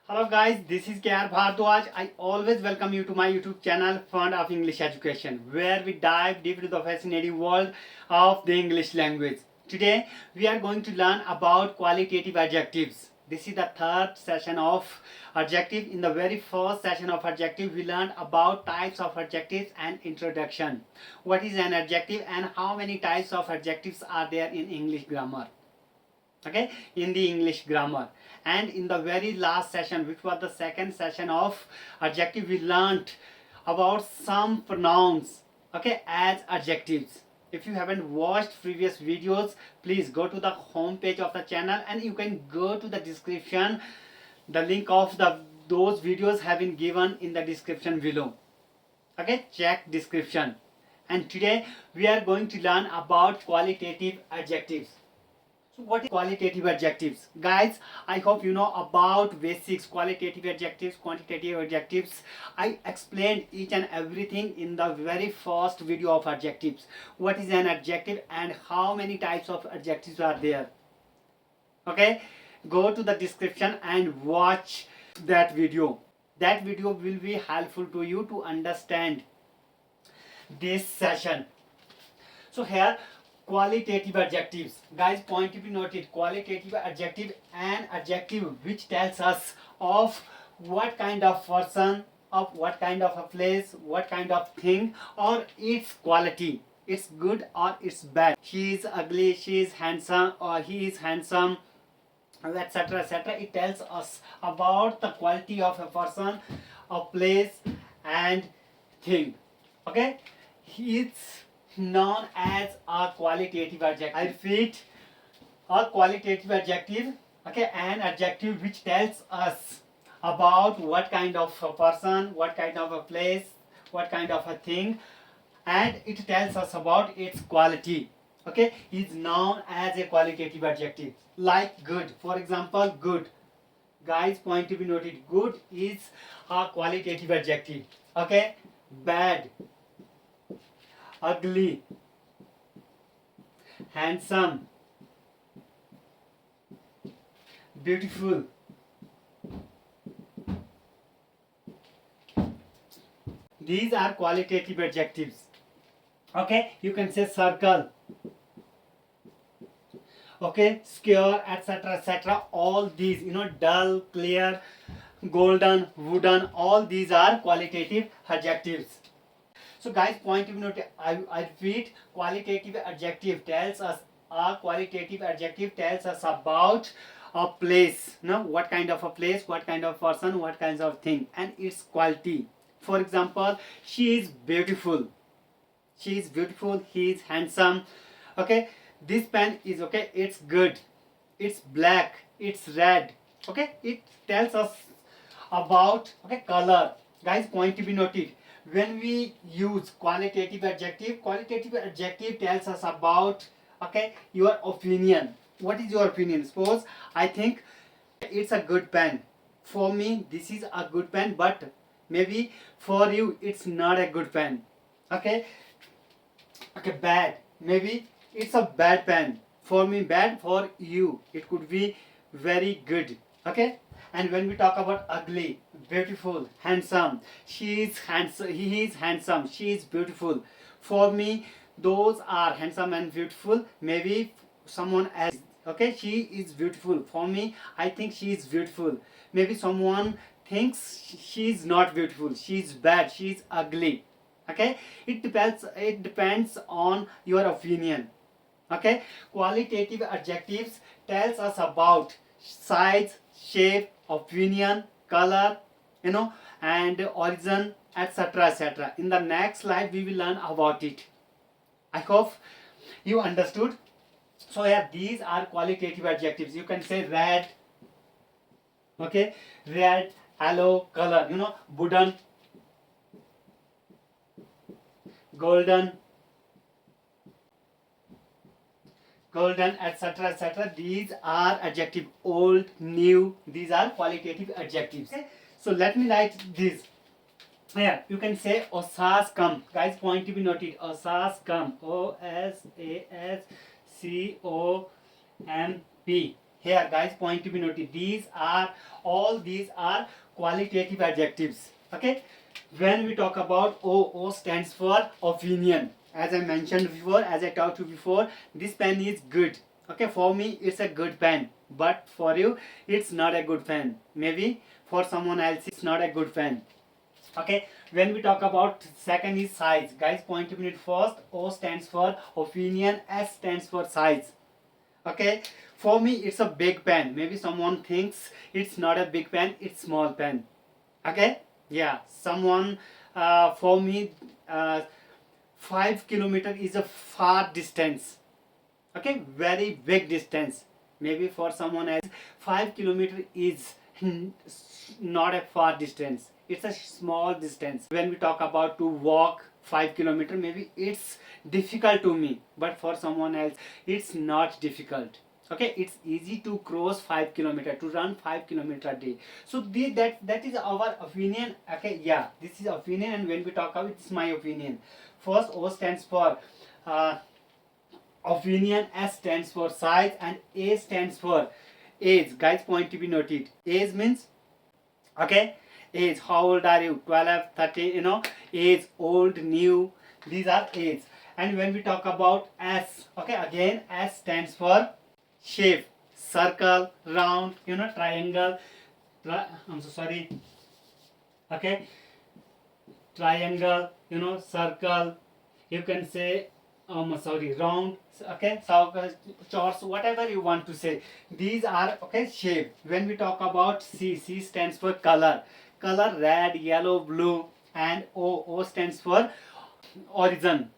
Hello guys, this is KR Bhardwaj. I always welcome you to my YouTube channel Fund of English Education, where we dive deep into the fascinating world of the English language. Today we are going to learn about qualitative adjectives. This is the third session of adjective. In the very first session of adjective, we learned about types of adjectives and introduction. What is an adjective and how many types of adjectives are there in English grammar? Okay, in the English grammar. And in the very last session, which was the second session of adjective, we learned about some pronouns, okay, as adjectives. If you haven't watched previous videos, please go to the home page of the channel and you can go to the description. The link of those videos have been given in the description below. Okay, check description. And today we are going to learn about qualitative adjectives. So what is qualitative adjectives? Guys, I hope you know about basics, qualitative adjectives, quantitative adjectives. I explained each and everything in the very first video of adjectives. What is an adjective and how many types of adjectives are there? Okay, go to the description and watch that video. That video will be helpful to you to understand this session. So here, qualitative adjectives. Guys, point to be noted, qualitative adjective, an adjective which tells us of what kind of person, of what kind of a place, what kind of thing, or its quality. It's good or it's bad. She is ugly, she is handsome, or he is handsome, etc., etc. It tells us about the quality of a person, a place, and thing. Okay, it's known as a qualitative adjective. I repeat, a qualitative adjective, okay, an adjective which tells us about what kind of a person, what kind of a place, what kind of a thing, and it tells us about its quality. Okay, is known as a qualitative adjective. Like good, for example, good. Guys, point to be noted, good is a qualitative adjective. Okay, bad, ugly, handsome, beautiful. These are qualitative adjectives. Okay, you can say circle, okay, square, etc., etc. All these, dull, clear, golden, wooden, all these are qualitative adjectives. So guys, point to be noted, I repeat, qualitative adjective tells us, a qualitative adjective tells us about a place, what kind of a place, what kind of person, what kinds of thing, and its quality. For example, she is beautiful, she is beautiful, he is handsome. Okay, this pen is okay, it's good, it's black, it's red. Okay, it tells us about, okay, color. Guys, point to be noted, when we use qualitative adjective tells us about, okay, your opinion. What is your opinion? Suppose I think it's a good pen. For me, this is a good pen, but maybe for you it's not a good pen. Okay, okay, bad, maybe it's a bad pen. For me bad, for you it could be very good. Okay, and when we talk about ugly, beautiful, handsome, she is handsome, he is handsome, she is beautiful. For me, those are handsome and beautiful. Maybe someone else, okay, she is beautiful. For me, I think she is beautiful. Maybe someone thinks she is not beautiful, she is bad, she is ugly. Okay, it depends on your opinion. Okay, qualitative adjectives tells us about size, shape, opinion, color, and origin, etc., etc. In the next slide we will learn about it. I hope you understood. So yeah, these are qualitative adjectives. You can say red, okay, red, yellow color, wooden, golden, etc., etc. These are adjective. Old, new, these are qualitative adjectives. Okay, so let me write this here. You can say osas come. Guys, point to be noted, osas come, OSASCOMP. here guys, point to be noted, these are qualitative adjectives. Okay, when we talk about O stands for opinion. As I mentioned before, as I talked to you before, this pen is good. Okay, for me it's a good pen, but for you it's not a good pen. Maybe for someone else it's not a good pen. Okay, when we talk about second is size, guys, point to be noted, first O stands for opinion, S stands for size. Okay, for me it's a big pen. Maybe someone thinks it's not a big pen, it's small pen. Okay, yeah, someone for me 5 kilometer is a far distance. Okay, very big distance. Maybe for someone else 5 kilometer is not a far distance, it's a small distance. When we talk about to walk 5 kilometer, maybe it's difficult to me, but for someone else it's not difficult. Okay, it's easy to cross 5 kilometer, to run 5 kilometer a day. So that is our opinion. Okay, yeah, this is opinion. And when we talk about, it's my opinion. First O stands for opinion, S stands for size, and A stands for age. Guys, point to be noted, age means, okay, age, how old are you, 12, 30, age, old, new, these are age. And when we talk about S, okay, again S stands for shape, circle, round, triangle, I'm so sorry, okay, triangle, circle, you can say sorry, round, okay, circle, chords, whatever you want to say, these are, okay, shape. When we talk about C stands for color, red, yellow, blue. And O stands for origin,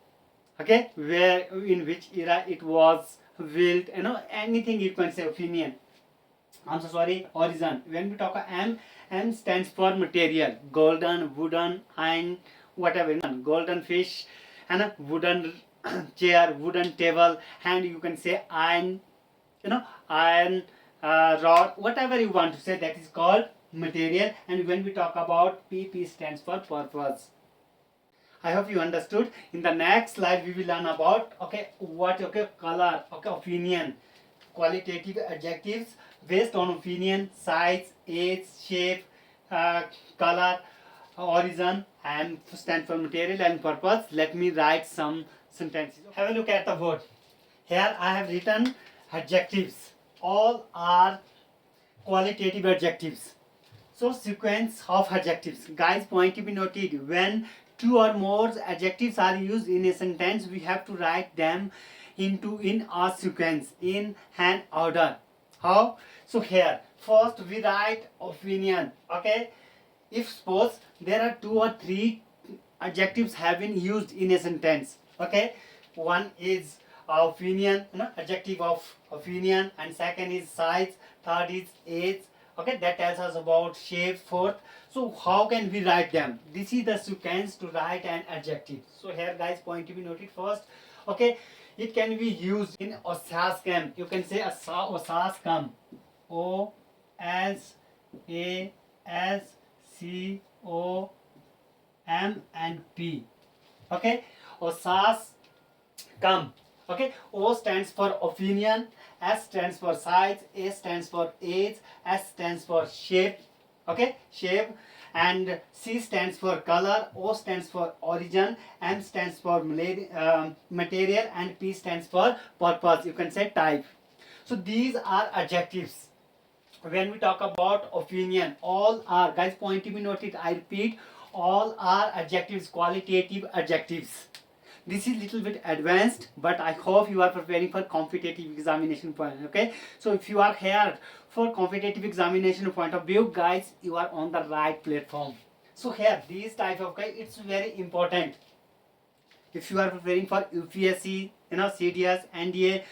okay, where, in which era it was built, anything you can say, opinion, I'm so sorry, origin. When we talk M stands for material, golden, wooden, iron, whatever, golden fish, and a wooden chair, wooden table, and you can say iron, iron rod, whatever you want to say, that is called material. And when we talk about P stands for purpose. I hope you understood. In the next slide we will learn about, okay, color, okay, opinion, qualitative adjectives based on opinion, size, age, shape, color, origin, and stand for material, and purpose. Let me write some sentences. Have a look at the word. Here I have written adjectives. All are qualitative adjectives. So sequence of adjectives. Guys, point to be noted, when two or more adjectives are used in a sentence, we have to write them in a sequence, in an order. How? So here, first we write opinion. Okay, if suppose there are 2 or 3 adjectives have been used in a sentence. Okay, one is opinion, adjective of opinion, and second is size, third is age. Okay, that tells us about shape, fourth. So how can we write them? This is the sequence to write an adjective. So here guys, point to be noted first. Okay, it can be used in Osaskam. You can say Osaskam. O S A S C O M and P. Okay, Osaskam. Okay, O stands for opinion, S stands for size, A stands for age, S stands for shape. Okay, shape. And C stands for color, O stands for origin, M stands for material, and P stands for purpose. You can say type. So these are adjectives. When we talk about opinion, all are, guys, point to be noted, I repeat, all are adjectives, qualitative adjectives. This is little bit advanced, but I hope you are preparing for competitive examination point. Okay, so if you are here for competitive examination point of view, guys, you are on the right platform. So here, these type of, okay, it's very important. If you are preparing for UPSC, CDS, NDA,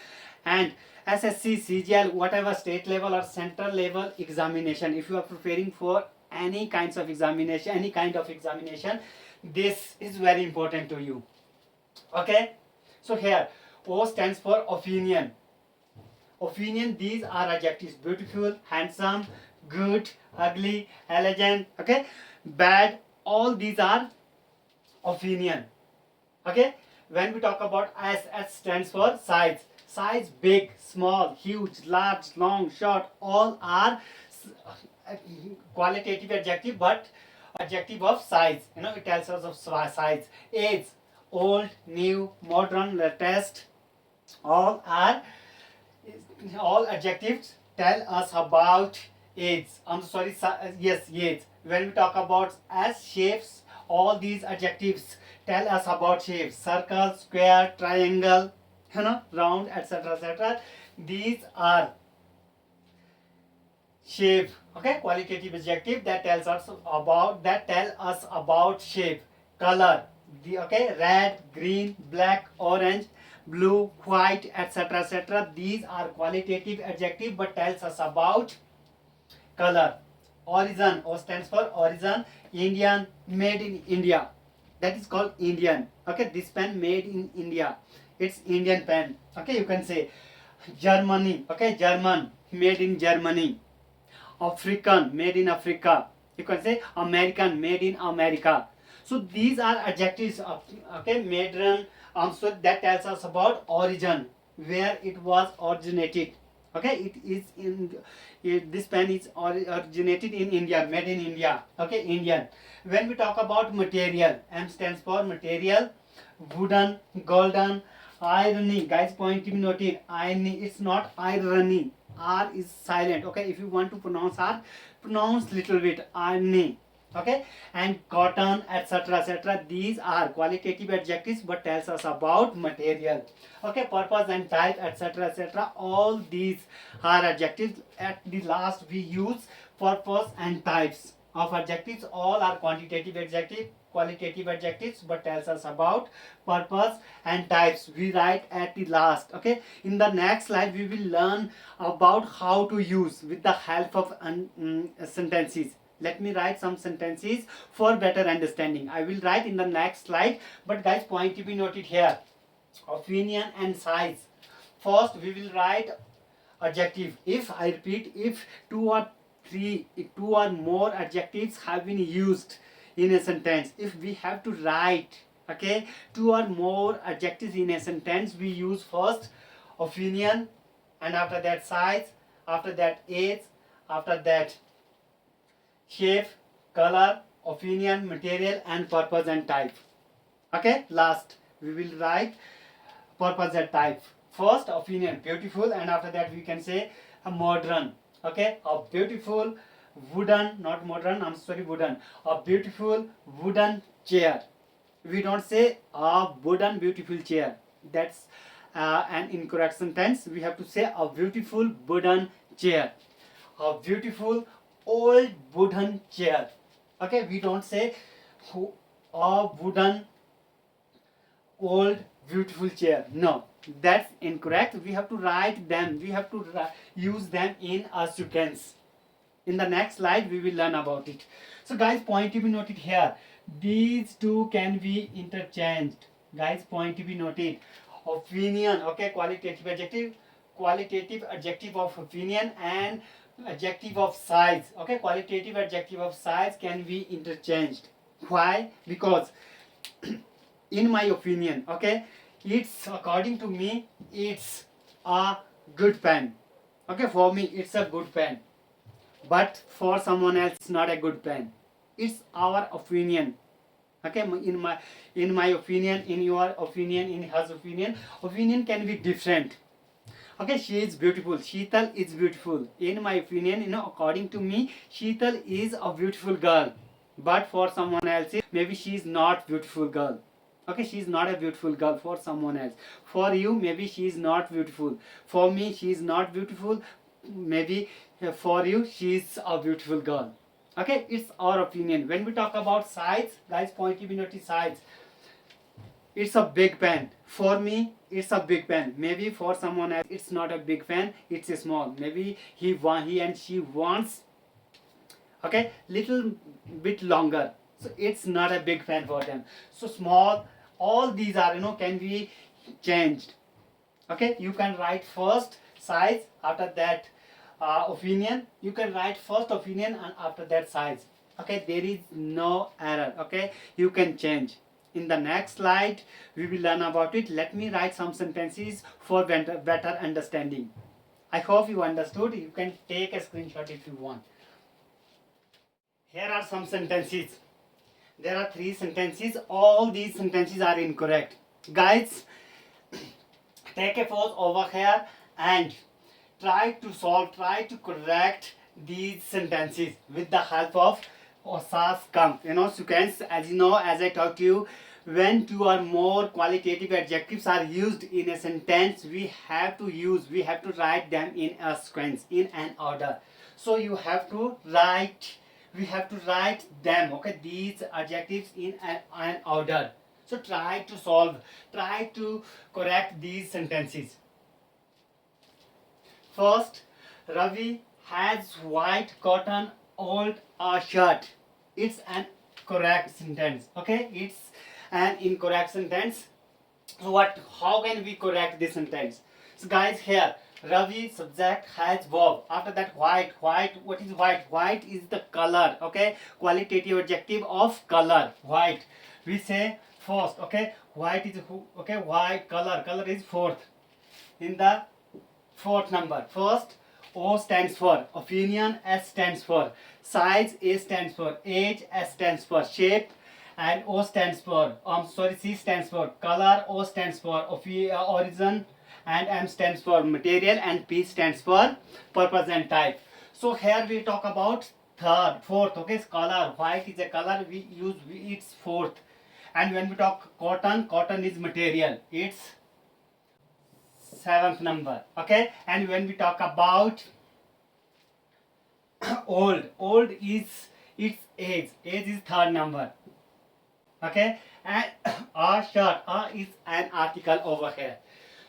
and SSC, CGL, whatever state level or central level examination, if you are preparing for any kinds of examination, this is very important to you. Okay, so here O stands for opinion. Opinion, these are adjectives: beautiful, handsome, good, ugly, elegant, okay, bad, all these are opinion. Okay, when we talk about S stands for size. Size big, small, huge, large, long, short, all are qualitative adjective, but adjective of size. It tells us of size. Age, old, new, modern, latest, all are all adjectives tell us about age. I'm sorry, yes, age. When we talk about as shapes, all these adjectives tell us about shapes: circle, square, triangle, round, etc., etc. These are shape. Okay, qualitative adjective that tells us about shape. Color, red, green, black, orange, blue, white, etc., etc. These are qualitative adjective but tells us about color. Origin, O stands for origin. Indian, made in India, that is called Indian. Okay, this pen made in India, it's Indian pen. Okay, you can say Germany. Okay, German, made in Germany. African, made in Africa. You can say American, made in America. So these are adjectives of, made in, so that tells us about origin, where it was originated. Okay, it is in this pen is originated in India, made in India. Okay, Indian. When we talk about material, M stands for material. Wooden, golden, irony. Guys, point to be noted. Irony. It's not irony. R is silent. Okay, if you want to pronounce R, pronounce little bit. Irony. Okay, and cotton, etc., etc. These are qualitative adjectives but tells us about material. Okay, purpose and type, etc., etc. All these are adjectives. At the last we use purpose and types of adjectives. All are quantitative adjectives, qualitative adjectives but tells us about purpose and types. We write at the last. Okay, in the next slide we will learn about how to use with the help of sentences. Let me write some sentences for better understanding. I will write in the next slide, but guys, point to be noted here. Opinion and size. First we will write adjective. If I repeat, if two or more adjectives have been used in a sentence, if we have to write, okay, two or more adjectives in a sentence, we use first opinion, and after that size, after that age, after that shape, color, opinion, material, and purpose and type. Okay, last we will write purpose and type. First opinion, beautiful, and after that we can say a modern. Okay, a beautiful wooden, not modern, I'm sorry, wooden. A beautiful wooden chair. We don't say a wooden beautiful chair. That's an incorrect sentence. We have to say a beautiful wooden chair. A beautiful old wooden chair. Okay, we don't say a wooden old beautiful chair. No, that's incorrect. We have to write them. We have to use them in a sequence. In the next slide we will learn about it. So guys, point to be noted here. These two can be interchanged. Guys, point to be noted. Opinion, okay, qualitative adjective of opinion, and adjective of size. Okay, qualitative adjective of size can be interchanged. Why? Because in my opinion, okay, it's, according to me, it's a good pen. Okay, for me it's a good pen, but for someone else it's not a good pen. It's our opinion. Okay, in my opinion, in your opinion, in his opinion can be different. Okay, she is beautiful. Sheetal is beautiful. In my opinion, according to me, Sheetal is a beautiful girl. But for someone else, maybe she is not beautiful girl. Okay, she is not a beautiful girl for someone else. For you, maybe she is not beautiful. For me, she is not beautiful. Maybe for you, she is a beautiful girl. Okay, it's our opinion. When we talk about size, guys, point to be noted size. It's a big pen. For me, it's a big pen. Maybe for someone else, it's not a big pen. It's a small. Maybe he and she wants, okay, little bit longer. So it's not a big pen for them. So small. All these are, can be changed. Okay, you can write first size, after that opinion. You can write first opinion and after that size. Okay, there is no error. Okay, you can change. In the next slide, we will learn about it. Let me write some sentences for better understanding. I hope you understood. You can take a screenshot if you want. Here are some sentences. There are 3 sentences. All these sentences are incorrect. Guys, take a pause over here and try to solve, try to correct these sentences with the help of OSAS Comp. Sequence, as you know, as I taught you, when 2 or more qualitative adjectives are used in a sentence, we have to write them in a sequence, in an order. So we have to write them, okay, these adjectives in an order. So try to solve, try to correct these sentences. First, Ravi has white cotton old shirt. It's an correct sentence. Okay, it's an incorrect sentence. So how can we correct this sentence? So guys, here Ravi subject has verb. After that, white. What is white? White is the color. Okay, qualitative adjective of color. White. We say first. Okay, white is okay. White color. Color is fourth. In the 4th number. First, O stands for opinion, S stands for size, A stands for age, S stands for shape, and O stands for C stands for color, O stands for origin, and M stands for material, and P stands for purpose and type. So here we talk about fourth. Okay, color. White is a color. We use it's fourth. And when we talk cotton, cotton is material. It's 7th number. Okay, and when we talk about old is its age is 3rd number. Okay, and shirt is an article over here.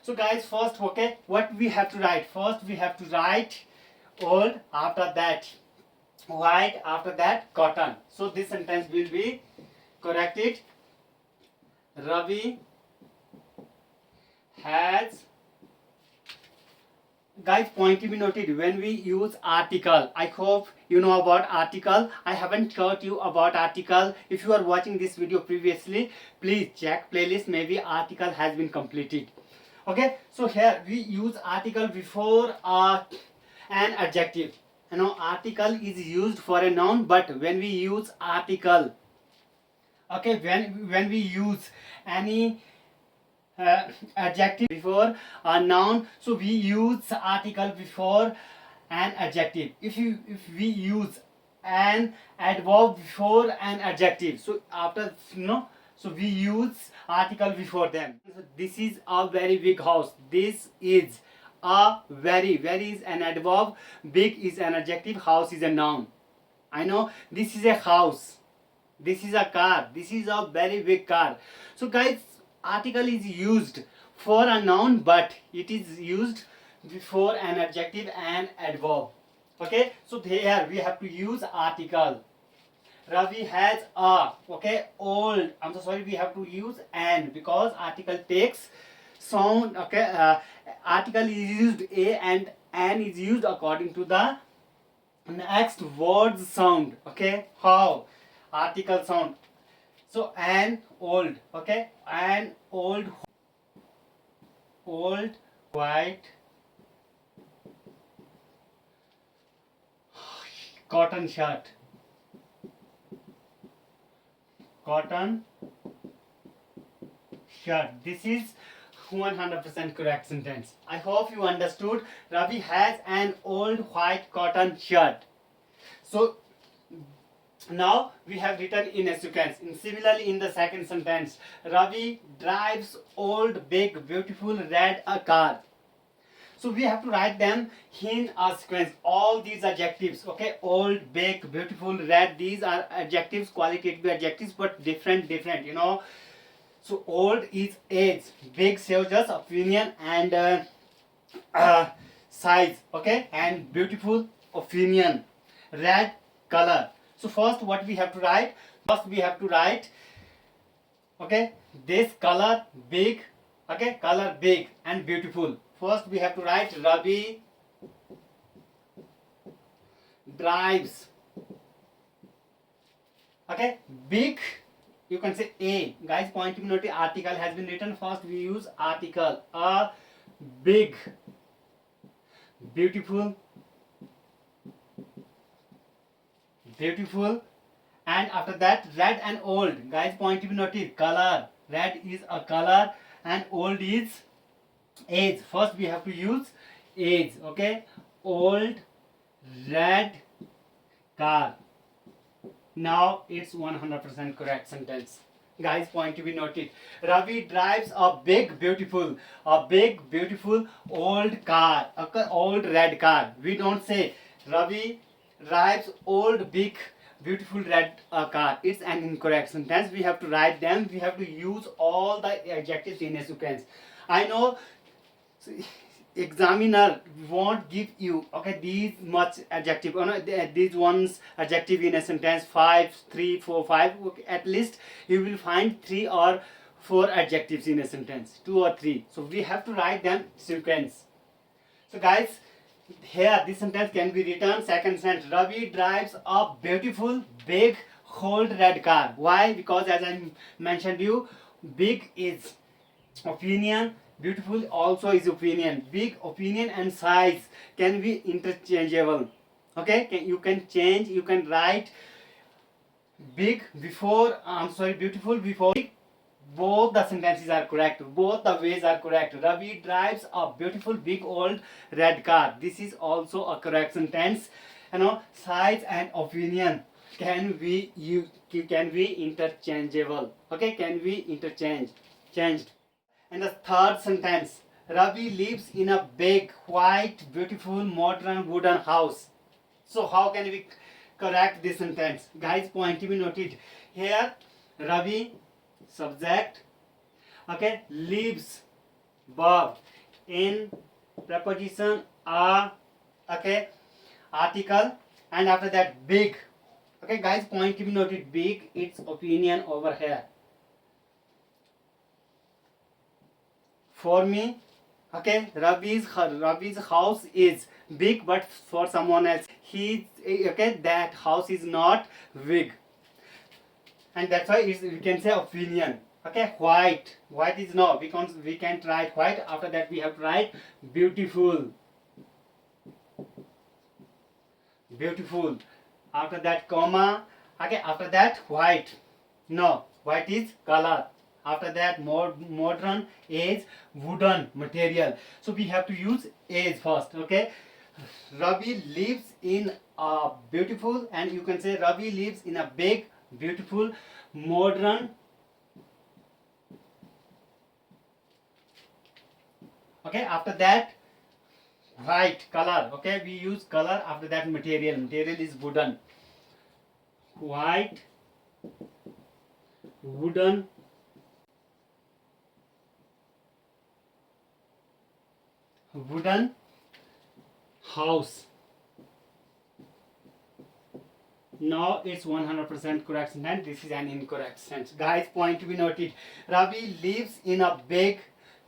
So guys, first, okay, what we have to write? First we have to write old, after that white, after that cotton. So this sentence will be corrected. Ravi has, guys, point to be noted, when we use article, I hope you know about article. I haven't taught you about article. If you are watching this video previously, please check playlist, maybe article has been completed. Okay, so here we use article before an adjective. Article is used for a noun, but when we use article, okay, when we use any adjective before a noun, so we use article before an adjective. If we use an adverb before an adjective, so after so we use article before them. So this is a very big house. This is a very is an adverb, big is an adjective, house is a noun. I know this is a house, this is a car, this is a very big car. So guys, article is used for a noun, but it is used before an adjective and adverb. Okay, so here we have to use article. Ravi has a, okay, old, I'm so sorry, we have to use an, because article takes sound. Okay, article is used a and an is used according to the next word's sound. Okay, how article sound. So an old, okay, an old white cotton shirt. Cotton shirt. This is 100% correct sentence. I hope you understood. Ravi has an old white cotton shirt. So now we have written in a sequence. And similarly, in the second sentence, Ravi drives old, big, beautiful, red a car. So we have to write them in a sequence. All these adjectives, okay, old, big, beautiful, red, these are adjectives, qualitative adjectives, but different. So old is age, big shows us opinion and size, okay, and beautiful opinion, red color. So first what we have to write? First we have to write, okay, this color big, okay, color big and beautiful. First we have to write Ravi drives, okay, big you can say a. Guys, point to be noted, article has been written first. We use article. A big, beautiful, beautiful, and after that red and old. Guys, point to be noted, color. Red is a color and old is age. First we have to use age. Okay, old red car. Now it's 100% correct sentence. Guys, point to be noted. Ravi drives a big beautiful old car, old red car. We don't say Ravi drives old big beautiful red car. It's an incorrect sentence. We have to write them. We have to use all the adjectives in a sequence. I know examiner won't give you okay these much adjective or no, these ones adjective in a sentence 5 3 4 5. Okay, at least you will find 3 or 4 adjectives in a sentence, 2 or 3. So we have to write them sequence. So guys, here this sentence can be written second sentence. Ravi drives a beautiful big old red car. Why? Because as I mentioned you, big is opinion, beautiful also is opinion. Big, opinion and size can be interchangeable. Okay, you can change, you can write big before beautiful before big. Both the sentences are correct, both the ways are correct. Ravi drives a beautiful big old red car. This is also a correct sentence. Size and opinion can be interchangeable. Okay, can be changed. And the third sentence, Ravi lives in a big, white, beautiful, modern wooden house. So how can we correct this sentence? Guys, point to be noted. Here, Ravi, subject, okay, lives, verb, in, preposition, a, okay, article, and after that, big. Okay, guys, point to be noted. Big, it's opinion over here. For me, okay, Ravi's house is big, but for someone else, that house is not big, and that's why we can say opinion. Okay, white is no, we can't write white. After that, we have to write beautiful. After that, comma. Okay, after that, white. No, white is color. After that, modern is wooden material. So we have to use is first. Okay, Ravi lives in a beautiful, and you can say Ravi lives in a big, beautiful, modern. Okay, after that, white color. Okay, we use color. After that, material is wooden. White, wooden, house. Now it's 100% correct sentence. This is an incorrect sentence. Guys, point to be noted. Ravi lives in a big,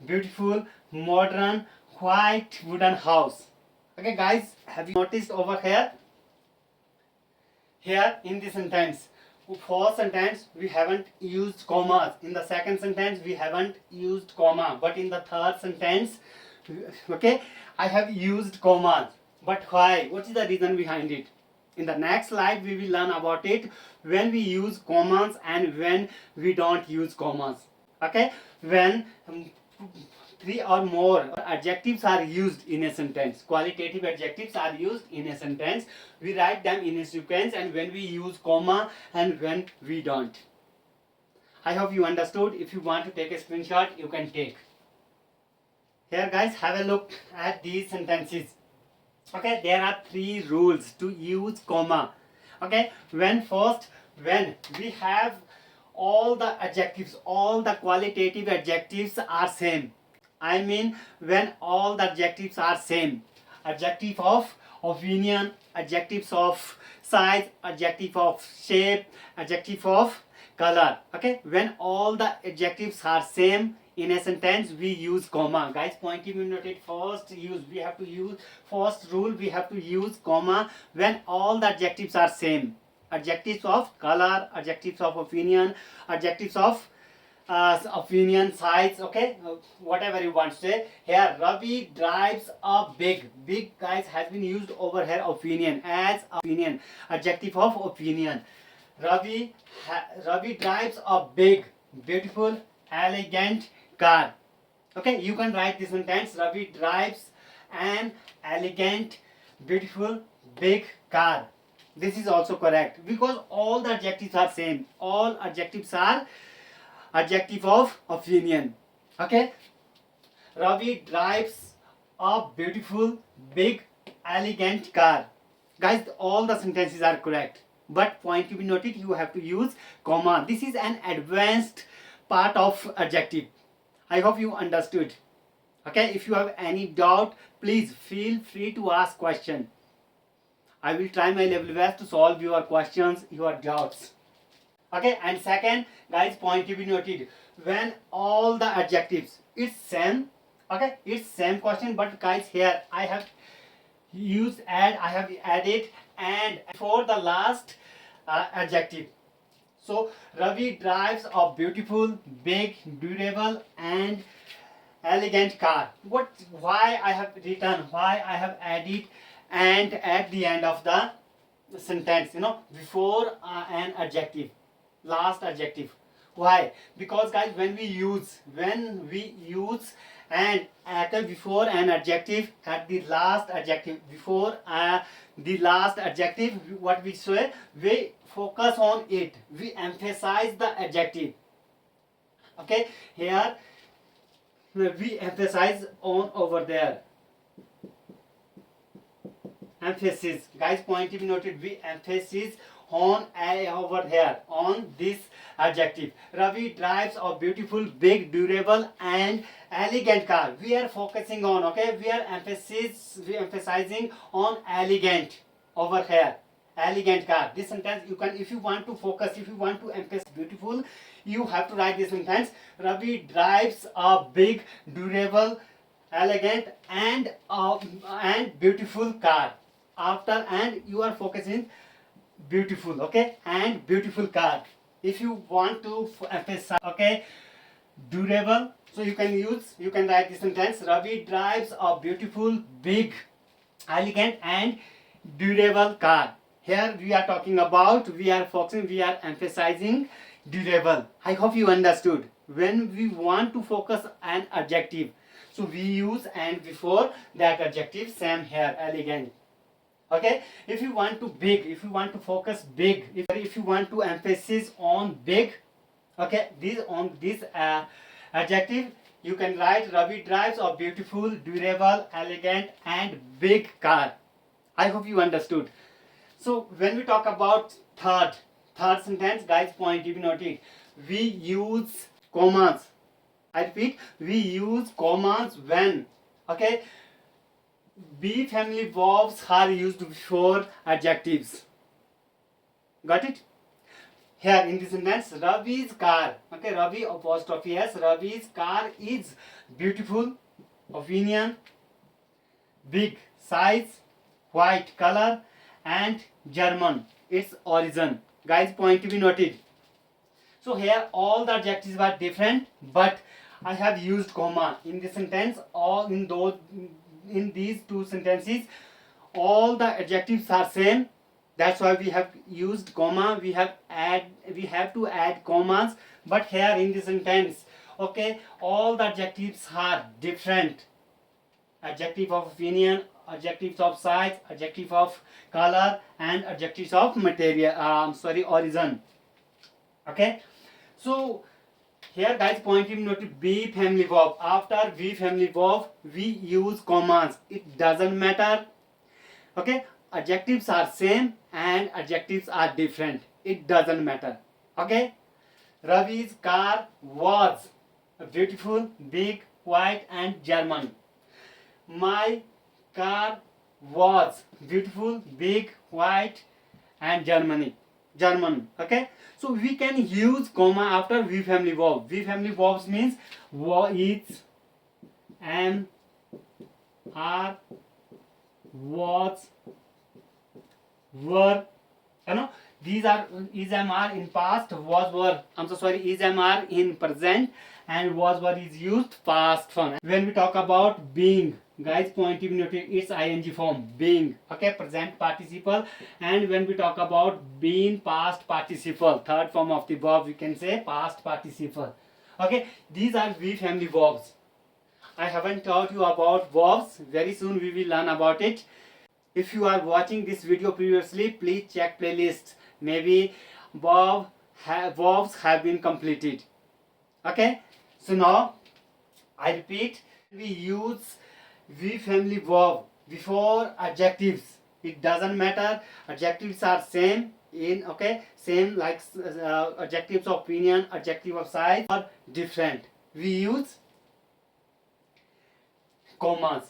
beautiful, modern, white wooden house. Okay, guys, have you noticed over here? Here in this sentence, first sentence we haven't used commas. In the second sentence we haven't used comma. But in the third sentence, okay, I have used commas. But why? What is the reason behind it? In the next slide we will learn about it, when we use commas and when we don't use commas. Okay, when 3 or more adjectives are used in a sentence, qualitative adjectives are used in a sentence, we write them in a sequence, and when we use comma and when we don't. I hope you understood. If you want to take a screenshot, you can take. Here guys, have a look at these sentences. Okay, there are 3 rules to use comma. Okay, when we have all the adjectives, all the qualitative adjectives are same. I mean, when all the adjectives are same. Adjective of opinion, adjectives of size, adjective of shape, adjective of color. Okay, when all the adjectives are same in a sentence, we use comma. Guys, point to be noted. First rule, we have to use comma when all the adjectives are same. adjectives of color, adjectives of opinion, adjectives of opinion, size, okay, whatever you want to say. Here, Ravi drives a big. Big, guys, has been used over here, opinion, as opinion, adjective of opinion. Ravi drives a big, beautiful, elegant car. Okay, you can write this sentence. Ravi drives an elegant, beautiful, big car. This is also correct because all the adjectives are same. All adjectives are adjective of opinion. Okay, Ravi drives a beautiful, big, elegant car. Guys, all the sentences are correct. But point to be noted, you have to use comma. This is an advanced part of adjective. I hope you understood. Okay, if you have any doubt, please feel free to ask question. I will try my level best to solve your questions, your doubts. Okay, and second, guys, point to be noted, when all the adjectives it's same, okay, it's same question, but guys, here I have added and for the last adjective. So Ravi drives a beautiful, big, durable and elegant car. Why I have added and at the end of the sentence, before an adjective, last adjective. Why? Because, guys, when we use and at before an adjective, at the last adjective, before the last adjective, what we say, we focus on it, we emphasize the adjective. Okay, here we emphasize on over there. Emphasis, guys, point to be noted, we emphasis on over here on this adjective. Ravi drives a beautiful, big, durable and elegant car. We are focusing on, okay, we are emphasizing on elegant over here, elegant car. This sentence you can, if you want to focus, if you want to emphasize beautiful, you have to write this sentence. Ravi drives a big, durable, elegant and beautiful car. After and you are focusing beautiful, okay, and beautiful car. If you want to emphasize, okay, durable, so you can write this sentence. Ravi drives a beautiful, big, elegant and durable car. Here we are talking about, we are emphasizing durable. I hope you understood. When we want to focus an adjective, so we use and before that adjective, same here, elegant. Okay, if you want to focus big, if you want to emphasize on big, okay, this adjective, you can write Ravi drives a beautiful, durable, elegant and big car. I hope you understood. So when we talk about third sentence, guys, point to be noted, we use commas. I repeat, we use commas when, okay, be family verbs are used before adjectives. Got it? Here in this sentence, Ravi's car, okay, Ravi apostrophe S, Ravi's car is beautiful, opinion, big size, white color and German, its origin. Guys, point to be noted. So here all the adjectives were different, but I have used comma in this sentence. All in these two sentences, all the adjectives are same. That's why we have used comma. We have to add commas. But here in this sentence, okay, all the adjectives are different. Adjective of opinion, adjectives of size, adjective of color, and adjectives of material. Origin. Okay, so here, guys, point to note be family verb. After be family verb, we use commas. It doesn't matter. Okay, adjectives are same and adjectives are different. It doesn't matter. Okay, Ravi's car was beautiful, big, white and German. My car was beautiful, big, white and German. Okay, so we can use comma after V family verb. V family verbs means is, am, are, was, were, You know, these are is am are in past, was were, I'm so sorry, is am are in present, and was were is used past form. When we talk about being, guys, point to its ing form, being, okay, present participle. And when we talk about being, past participle, third form of the verb, we can say past participle. Okay, these are V family verbs. I haven't taught you about verbs. Very soon we will learn about it. If you are watching this video previously, please check playlist. Maybe verbs have been completed. Okay, so now I repeat, we use V family verb before adjectives. It doesn't matter, adjectives are same in, okay, same like adjectives of opinion, adjective of size are different. We use commas.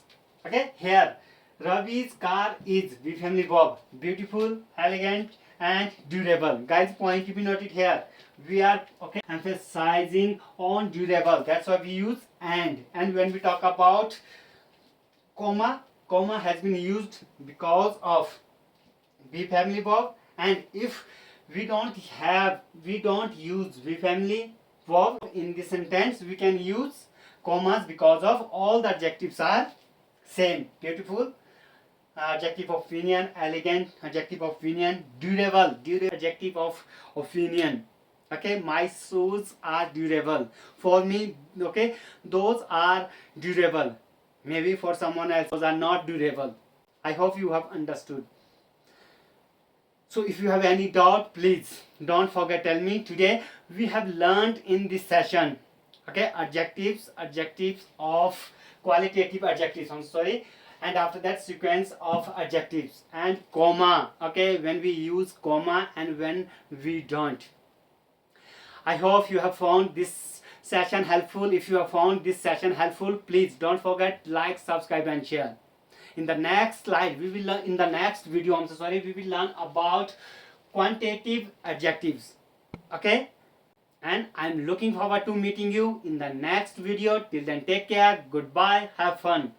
Okay, here Ravi's car is V family verb, beautiful, elegant, and durable. Guys, point to be noted here. We are, okay, emphasizing on durable. That's why we use and. And when we talk about comma, comma has been used because of V family verb. And if we don't use V family verb in this sentence, we can use commas because of all the adjectives are same. Beautiful, adjective of opinion, elegant, adjective of opinion, durable, adjective of opinion. Okay, my shoes are durable. For me, okay, those are durable. Maybe for someone else, those are not durable. I hope you have understood. So if you have any doubt, please don't forget, tell me. Today we have learned in this session, okay, adjectives of qualitative adjectives, I'm sorry, and after that sequence of adjectives and comma, okay, when we use comma and when we don't. I hope you have found this session helpful. If you have found this session helpful, please don't forget, like, subscribe and share. In the next slide, we will learn, in the next video, I'm so sorry, we will learn about quantitative adjectives. Okay, and I'm looking forward to meeting you in the next video. Till then, take care, goodbye, have fun.